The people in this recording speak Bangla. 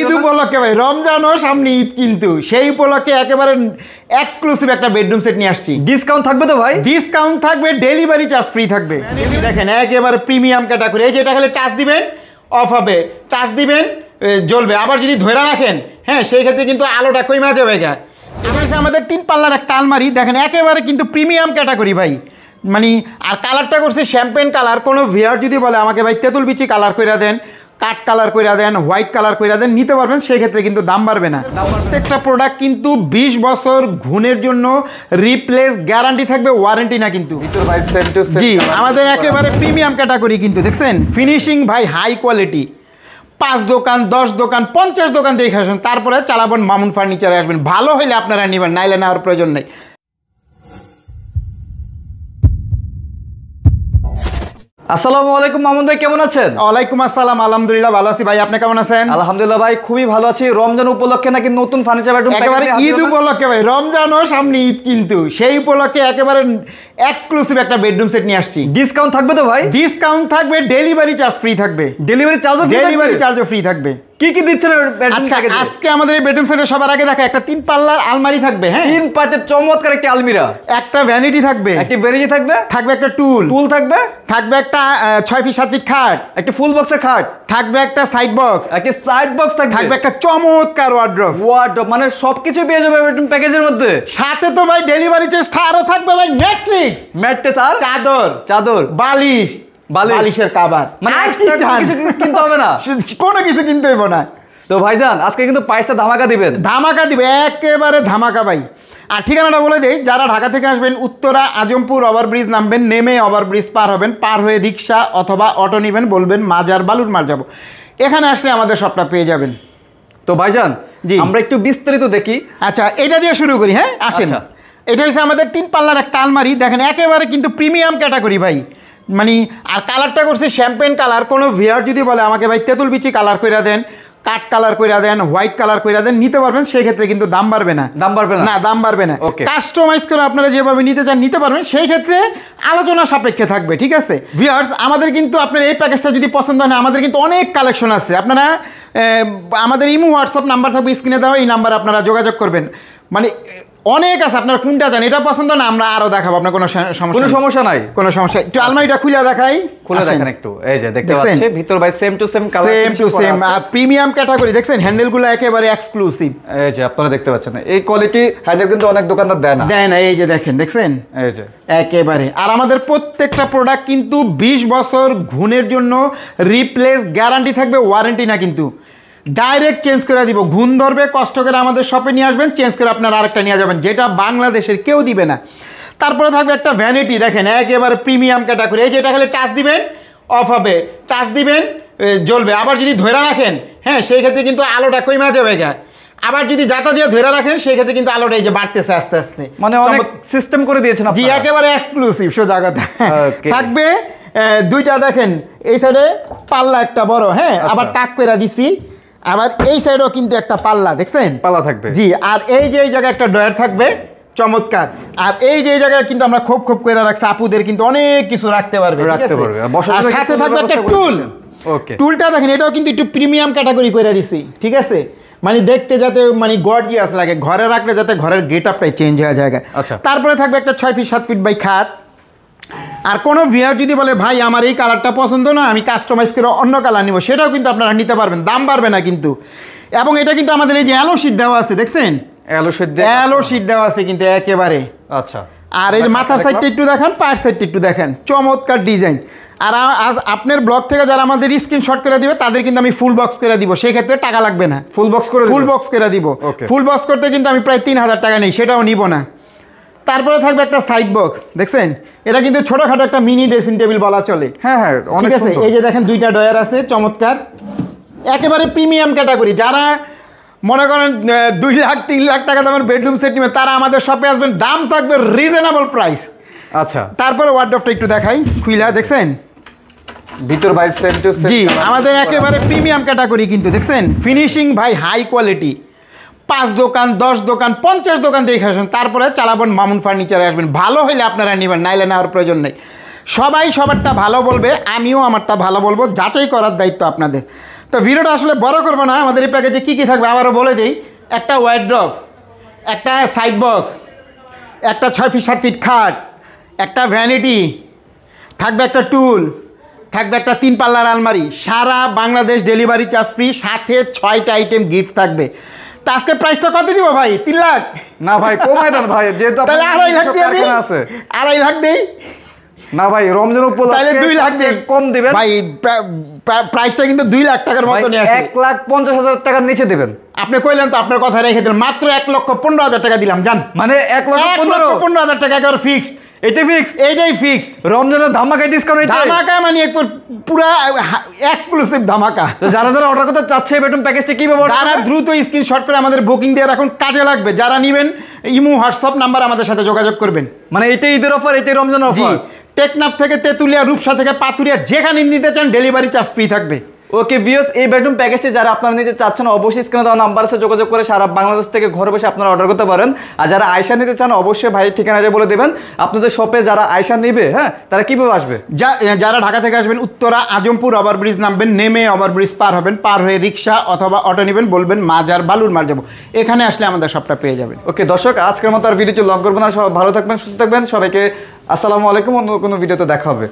ঈদ উপলক্ষে ভাই রমজানও সামনে ঈদ, কিন্তু সেই উপলক্ষে একেবারে এক্সক্লুসিভ একটা বেডরুম সেট নিয়ে আসছি। ডিসকাউন্ট থাকবে তো ভাই? ডিসকাউন্ট থাকবে, ডেলিভারি চার্জ ফ্রি থাকবে। দেখেন একেবারে প্রিমিয়াম ক্যাটাগরি, এই যেটা খালি টাচ দিবেন অফ হবে, টাচ দিবেন জ্বলবে, আবার যদি ধরে রাখেন হ্যাঁ সেই ক্ষেত্রে কিন্তু আলোটা কমে যাবে। আমাদের 3 পাল্লার একটা আলমারি দেখেন, একেবারে কিন্তু প্রিমিয়াম ক্যাটাগরি ভাই, মানে আর কালারটা করছে শ্যাম্পেন কালার। কোনো ভিআর যদি বলে আমাকে ভাই তেঁতুল বিচি কালার করে দেন, কাঠ কালার করে দেন, হোয়াইট কালার করে দেন, নিতে পারবেন, সেই ক্ষেত্রে কিন্তু দাম বাড়বে না। প্রত্যেকটা প্রোডাক্ট কিন্তু 20 বছর ঘুণের জন্য রিপ্লেস গ্যারান্টি থাকবে, ওয়ারেন্টি না কিন্তু। জি আমাদের একেবারে প্রিমিয়াম ক্যাটাগরি কিন্তু দেখছেন, ফিনিশিং ভাই হাই কোয়ালিটি। 5 দোকান 10 দোকান 50 দোকান দেখে আসবেন, তারপরে চালাবেন মামুন ফার্নিচারে আসবেন, ভালো হইলে আপনারা নেবেন, নাইলে নেওয়ার প্রয়োজন নেই। আসসালামু আলাইকুম মামুন ভাই, কেমন আছেন? ওয়ালাইকুম আসসালাম, আলহামদুলিল্লাহ ভালো আছি ভাই, আপনি কেমন আছেন? আলহামদুলিল্লাহ ভাই খুবই ভালো আছি। রমজান উপলক্ষে নাকি নতুন ফার্নিচার বেডরুম একেবারে ঈদ উপলক্ষে ভাই, রমজানও সামনে ঈদ, কিন্তু সেই উপলক্ষে একেবারে এক্সক্লুসিভ একটা বেডরুম সেট নিয়ে আসছি। ডিসকাউন্ট থাকবে তো ভাই? ডিসকাউন্ট থাকবে, ডেলিভারি চার্জ ফ্রি থাকবে। ডেলিভারি চার্জও ফ্রি থাকবে। কি কি দিচ্ছেন বেডরুম প্যাকেজে? আজকে আমাদের এই বেডরুম সেটে সবার আগে দেখা একটা 3 পাল্লার আলমারি থাকবে, হ্যাঁ 3 পাতের চমৎকার একটা আলমিরা, একটা ভ্যানিটি থাকবে, একটা ভ্যানিটি থাকবে, থাকবে একটা টুল থাকবে, একটা 6 ফিট 7 ফিট খাট, একটা ফুল বক্সের খাট থাকবে, একটা সাইড বক্স, একটা সাইড বক্স থাকবে, একটা চমৎকার ওয়ার্ড্রোব, মানে সবকিছু পেয়ে যাবে বেডরুম প্যাকেজের মধ্যে। সাথে তো ভাই ডেলিভারি চার্জ আরো থাকবে ভাই, ম্যাট্রেস আর চাদর বালিশের কভার, মানে কিছু কিনতে হবে না, কোনো কিছু কিনতে হবে না। তো ভাইজান আজকে কিন্তু প্রাইসটা ধামাকা দিবে, একেবারে ধামাকা ভাই। আর ঠিকানাটা বলে দেই, যারা ঢাকা থেকে আসবেন উত্তরা আজমপুর ওভারব্রিজ নামবেন, নেমে ওভারব্রিজ পার হবেন, পার হয়ে রিক্সা অথবা অটো নেবেন, বলবেন মাজার বালুর মার যাবো, এখানে আসলে আমাদের সবটা পেয়ে যাবেন। তো ভাইজান জি আমরা একটু বিস্তারিত দেখি। আচ্ছা এটা দিয়ে শুরু করি, হ্যাঁ আসেন। এটা হচ্ছে আমাদের 3 পাল্লার একটা আলমারি দেখেন, একেবারে কিন্তু প্রিমিয়াম ক্যাটাগরি ভাই, মানে আর কালারটা করছে শ্যাম্পেন কালার। কোনো ভিআর যদি বলে আমাকে ভাই তেঁতুল বিচি কালার করে দেন, কাঠ কালার করে দেন, হোয়াইট কালার করে দেন, নিতে পারবেন, সেই ক্ষেত্রে কিন্তু দাম বাড়বে না। দাম বাড়বে না। কাস্টমাইজ করে আপনারা যেভাবে নিতে চান নিতে পারবেন, সেই ক্ষেত্রে আলোচনা সাপেক্ষে থাকবে, ঠিক আছে ভিউয়ার্স। আমাদের কিন্তু আপনার এই প্যাকেজটা যদি পছন্দ হয় না, আমাদের কিন্তু অনেক কালেকশন আছে। আপনারা আমাদের ইমো হোয়াটসঅ্যাপ নাম্বার থাকবে স্ক্রিনে দেওয়া, এই নাম্বারে আপনারা যোগাযোগ করবেন, মানে অনেক আছে, আপনার কোনটা জানেন, এটা পছন্দ না আমরা আরো দেখাবো, আপনার কোনো সমস্যা নাই। একটু আলমারিটা খুলে দেখাই, খুলে দেখেন একটু, এই যে দেখতে পাচ্ছেন ভিতর ভাই same to same colour, same to same, আর প্রিমিয়াম ক্যাটাগরি দেখছেন, হ্যান্ডেলগুলো একেবারে এক্সক্লুসিভ। এই যে আপনারা দেখতে পাচ্ছেন এই কোয়ালিটি হ্যান্ডেল কিন্তু অনেক দোকানদার দেয় না, এই যে দেখেন দেখছেন এই যে একেবারে। আর আমাদের প্রত্যেকটা প্রোডাক্ট কিন্তু 20 বছর ঘুণের জন্য রিপ্লেস গ্যারান্টি থাকবে, ওয়ারেন্টি না কিন্তু। ডাইরেক্ট চেঞ্জ করে দিব, ঘুণ ধরবে, কষ্ট করে আমাদের শপে নিয়ে আসবেন, চেঞ্জ করে আপনারা আরেকটা নিয়ে যাবেন, যেটা বাংলাদেশের কেউ দিবে না। তারপরে থাকবে একটা ভ্যানিটি দেখেন, একেবারে প্রিমিয়াম ক্যাটাগরি, এই যেটা খালি টাচ দিবেন অফ হবে, টাচ দিবেন জ্বলবে, আবার যদি ধরে রাখেন হ্যাঁ সেই ক্ষেত্রে কিন্তু আলোটা কমে যাবে। আবার যদি জাতা দিয়ে ধরে রাখেন সেই ক্ষেত্রে কিন্তু আলোটা এই যে বাড়তেছে আস্তে আস্তে, মানে অনেক সিস্টেম করে দিয়েছেন জি, একেবারে এক্সক্লুসিভ সোজা কথা। থাকবে দুইটা দেখেন, এই সাইডে পাল্লা একটা বড়, হ্যাঁ আবার টাক করে দিছি, আবার এই সাইডেও কিন্তু একটা পাল্লা দেখছেন, পাল্লা থাকবে জি। আর এই যে এই জায়গায় একটা ডয়ার থাকবে চমৎকার, আর এই যে এই জায়গায় কিন্তু আমরা খোপ খোপ করে রাখছি, আপুদের কিন্তু অনেক কিছু রাখতে পারবে, আর সাথে থাকবে একটা টুলটা দেখেন, এটাও কিন্তু একটু প্রিমিয়াম ক্যাটাগরি করে দিছি, ঠিক আছে, মানে দেখতে যাতে মানে গর্জিয়াস লাগে, ঘরে রাখলে যাতে ঘরের গেট আপটাই চেঞ্জ হয়ে যায়। তারপরে থাকবে একটা 6 ফিট 7 ফিট বাই খাট। আর কোনো ভিআর যদি বলে ভাই আমার এই কালারটা পছন্দ না, আমি কাস্টমাইজ করে অন্য কালার নিব, সেটাও কিন্তু আপনারা নিতে পারবেন, দাম বাড়বে না কিন্তু। এবং এটা কিন্তু আমাদের এই যে অ্যালো শিট দেওয়া আছে দেখছেন, অ্যালো শিট দেওয়া আছে কিন্তু একেবারে। আচ্ছা, আর এই যে মাথার সাইডটা একটু দেখেন, পায়ের সাইডটা একটু দেখেন, চমৎকার ডিজাইন। আর আজ আপনার ব্লগ থেকে যারা আমাদের স্ক্রিনশট করে দিবে তাদের কিন্তু আমি ফুল বক্স করে দিব, সেই ক্ষেত্রে টাকা লাগবে না, ফুল বক্স করে দিব। ফুল বক্স করতে কিন্তু আমি প্রায় 3000 টাকা নেই, সেটাও নিব না। তারপরে থাকবে একটা সাইড বক্স দেখছেন, এটা কিন্তু ছোটখাটো একটা মিনি ড্রেসিং টেবিল বলা চলে, হ্যাঁ ঠিক আছে। এই যে দেখেন দুইটা ডয়ার আছে চমৎকার, একেবারে প্রিমিয়াম ক্যাটাগরি। যারা মনে করেন 2 লাখ 3 লাখ টাকা দামের বেডরুম সেট নেবেন, তারা আমাদের শপে আসবেন, দাম থাকবে রিজনেবল প্রাইস। আচ্ছা, তারপরে ওয়ার্ডরোবটা একটু দেখাই, খুইলা দেখছেন ভিতর বাইরে সেম টু সেম, জি আমাদের একেবারে প্রিমিয়াম ক্যাটাগরি কিন্তু দেখছেন, ফিনিশিং ভাই হাই কোয়ালিটি। 5 দোকান 10 দোকান 50 দোকান দেখে আসবেন, তারপরে চালাবেন মামুন ফার্নিচারে আসবেন, ভালো হইলে আপনারা নেবেন, নাইলে নেওয়ার প্রয়োজন নেই। সবাই সবারটা ভালো বলবে, আমিও আমারটা ভালো বলবো, যাচাই করার দায়িত্ব আপনাদের। তো ভিডিওটা আসলে বড় করবো না, আমাদের এই প্যাকেজে কী কী থাকবে আবারও বলে দিই। একটা ওয়ার্ড্রপ, একটা সাইড বক্স, একটা 6 ফিট 7 ফিট খাট, একটা ভ্যানিটি, থাকবে একটা টুল, থাকবে একটা 3 পাল্লার আলমারি, সারা বাংলাদেশ ডেলিভারি চার্জ ফ্রি, সাথে 6টা আইটেম গিফট থাকবে। তো আজকে প্রাইসটা কত দিব ভাই? 3 লাখ? না ভাই কমাই দেন ভাই, যেহেতু তাহলে 2.5 লাখ দিয়ে দিই। আছে 2.5 লাখ দেই না ভাই, রমজান উপলক্ষে তাহলে 2 লাখ দিয়ে কম দিবেন ভাই। প্রাইসটা কিন্তু 2 লাখ টাকার মতো নিয়ে আসে। 1,50,000 টাকার নিচে দিবেন। আপনি কইলেন তো, আপনার কথা রেখে দিলাম, মাত্র 1,15,000 টাকা দিলাম। জান মানে 1,15,000 টাকা একেবারে ফিক্সড। এটা ফিক্সড, এইটাই ফিক্সড। রমজানের ধামাকা ডিসকাউন্ট, ধামাকা মানে পুরো এক্সক্লুসিভ ধামাকা। যারা যারা অর্ডার করতে চাচ্ছে এই বেডরুম প্যাকেজটা কি ব্যবহার, তারা দ্রুত স্ক্রিনশট করে আমাদের বুকিং দিয়ে রাখুন, কাজে লাগবে। যারা নেবেন ইমো হোয়াটসঅ্যাপ নাম্বার আমাদের সাথে যোগাযোগ করবেন। মানে এটাই ঈদের অফার, এটাই রমজান অফার। টেকনাফ থেকে তেতুলিয়া, রূপসা থেকে পাতুরিয়া, যেখানে নিতে চান ডেলিভারি চার্জ ফ্রি থাকবে। ওকে ভিউয়ার্স, এই বেডরুম প্যাকেজটি যারা আপনারা নিতে চাচ্ছেন অবশ্যই স্ক্রিনে দেওয়া নাম্বারের সাথে যোগাযোগ করে সারা বাংলাদেশ থেকে ঘরে বসে আপনারা অর্ডার করতে পারেন। আর যারা আয়শা নিতে চান অবশ্যই ভাইয়ের ঠিকানা বলে দেবেন। আপনাদের শপে যারা আয়শা নেবে, হ্যাঁ, তারা কীভাবে আসবে? যারা ঢাকা থেকে আসবেন, উত্তরা আজিমপুর ওভারব্রিজ নামবেন, নেমে ওভারব্রিজ পার হবেন, পার হয়ে রিক্সা অথবা অটো নেবেন, বলবেন মাজার বালুর মার যাবো, এখানে আসলে আমাদের সবটা পেয়ে যাবেন। ওকে দর্শক, আজকের মতো আর ভিডিওটি লং করবো না, সবাই ভালো থাকবেন, সুস্থ থাকবেন, সবাইকে আসসালামু আলাইকুম। অন্য কোনো ভিডিওতে দেখা হবে।